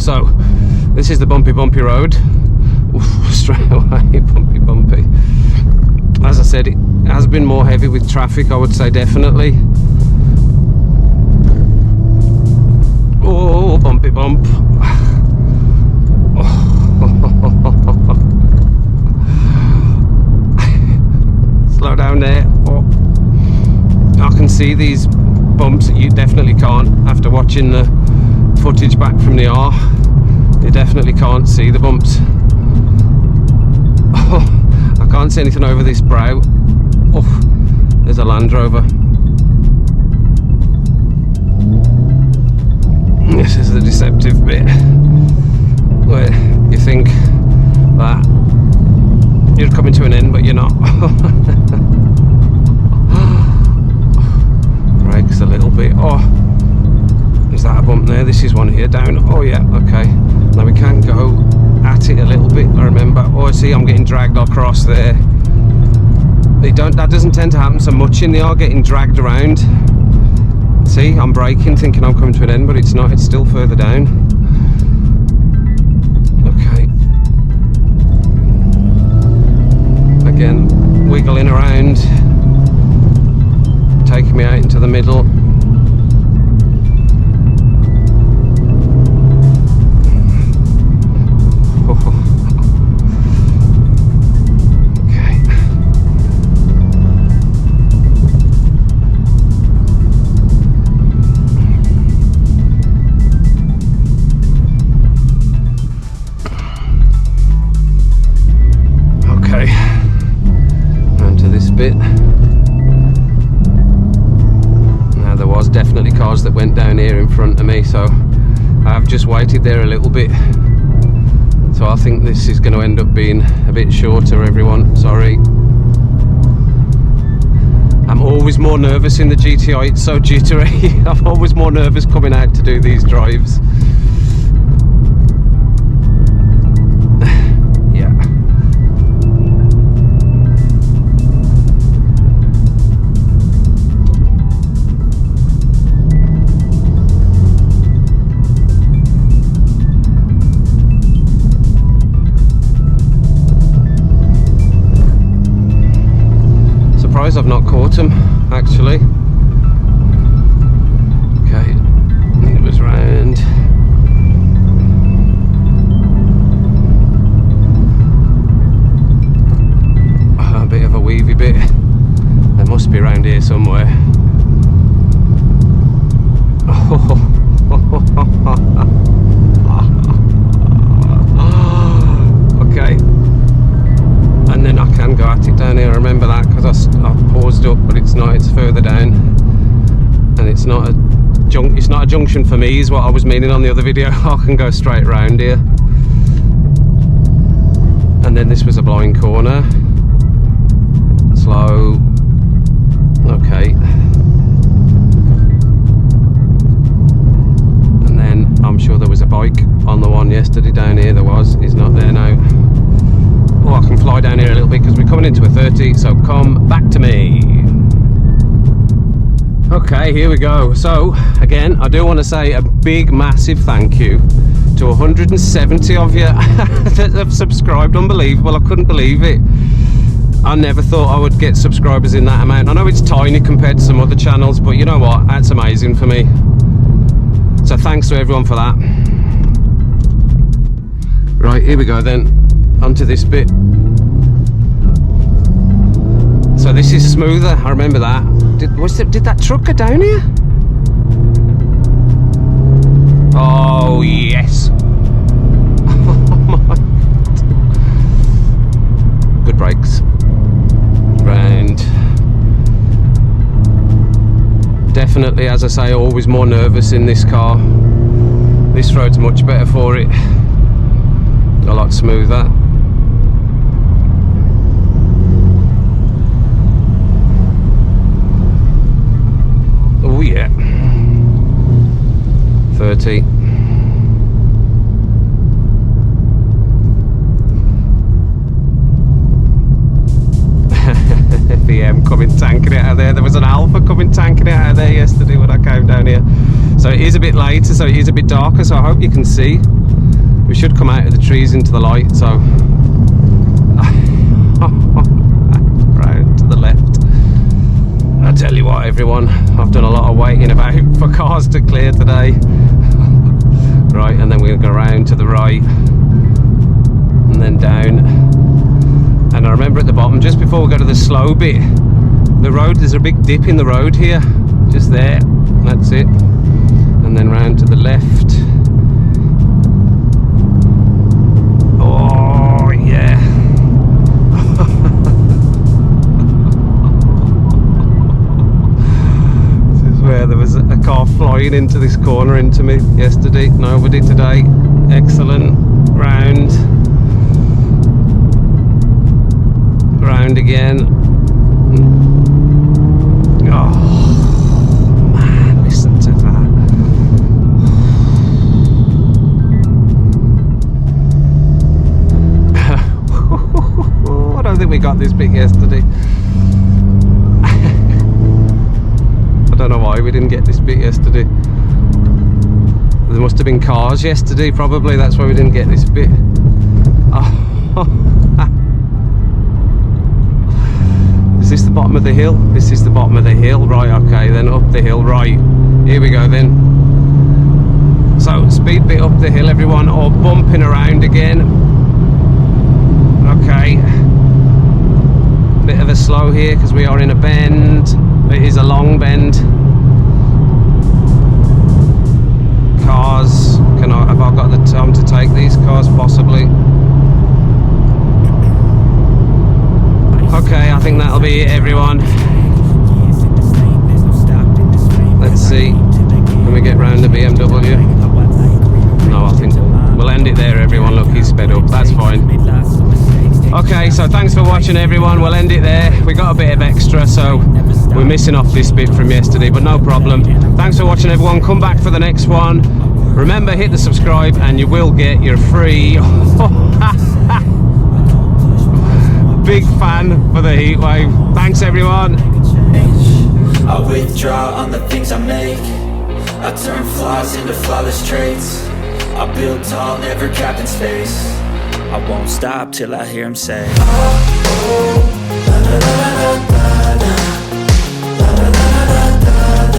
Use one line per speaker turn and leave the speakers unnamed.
So this is the bumpy road. Oof, straight away, bumpy. As I said, it has been more heavy with traffic, I would say, definitely. Oh, bumpy bump. Slow down there. Oh, I can see these bumps that you definitely can't after watching the footage back from the R. You definitely can't see the bumps. Oh, I can't see anything over this brow. Oh, there's a Land Rover. This is the deceptive bit where you think that you're coming to an end, but you're not. Brakes a little bit. Oh, is that a bump there? This is one here down. Oh yeah, okay. Now we can go at it a little bit. I remember. Oh, I see. I'm getting dragged across there. That doesn't tend to happen so much in the R, getting dragged around. See, I'm braking, thinking I'm coming to an end, but it's not. It's still further down. Okay. Again, wiggling around, taking me out into the middle. Now there was definitely cars that went down here in front of me, so I've just waited there a little bit. So I think this is going to end up being a bit shorter, everyone. Sorry. I'm always more nervous in the GTI, it's so jittery. I'm always more nervous coming out to do these drives. I've not caught him actually. Okay, it was round. A bit of a weavy bit. There must be around here somewhere. Okay. And then I can go at it down here. I remember that because I paused up, but it's not. It's further down, and it's not a junction for me. Is what I was meaning on the other video. I can go straight round here, and then this was a blind corner. Slow. Okay. And then I'm sure there was a bike on the one yesterday down here. There was. He's not there now. Oh, I can fly down here a little bit because we're coming into a 30, so come back to me. Okay, here we go. So, again, I do want to say a big, massive thank you to 170 of you that have subscribed. Unbelievable, I couldn't believe it. I never thought I would get subscribers in that amount. I know it's tiny compared to some other channels, but you know what? That's amazing for me. So thanks to everyone for that. Right, here we go then. Onto this bit. So this is smoother. I remember that. Did that truck go down here? Oh yes. Oh my. Good brakes. Round. Definitely, as I say, always more nervous in this car. This road's much better for it. A lot smoother. Oh yeah. 30. FEM coming tanking it out of there. There was an Alpha coming tanking it out of there yesterday when I came down here. So it is a bit later, so it is a bit darker, so I hope you can see. we should come out of the trees into the light, so round to the left. I tell you what, everyone, I've done a lot of waiting about for cars to clear today. Right, and then we're gonna go around to the right and then down. And I remember at the bottom, just before we go to the slow bit, the road, there's a big dip in the road here, just there, that's it. And then round to the left. Oh yeah. This is where there was a car flying into this corner into me yesterday. Nobody today. Excellent. Round again. Oh man, listen to that. I don't think we got this bit yesterday. I don't know why we didn't get this bit yesterday. There must have been cars yesterday, probably, that's why we didn't get this bit. Oh. Is this the bottom of the hill? This is the bottom of the hill, right, okay, then up the hill, right. Here we go then. So, speed bit up the hill, everyone, or bumping around again. Okay. Bit of a slow here, because we are in a bend. It is a long bend. Cars, have I got the time to take these cars? Possibly. Okay, I think that'll be it, everyone. Let's see. Can we get round the BMW? No, I think we'll end it there, everyone. Look, he's sped up. That's fine. Okay, so thanks for watching, everyone. We'll end it there. We got a bit of extra, so we're missing off this bit from yesterday, but no problem. Thanks for watching, everyone. Come back for the next one. Remember, hit the subscribe and you will get your free big fan for the heatwave. Thanks, everyone.
I withdraw on the things I make. I turn flaws into flawless traits. I build tall, never capped in space. I won't stop till I hear him say, oh, oh, la, la, la, la, la.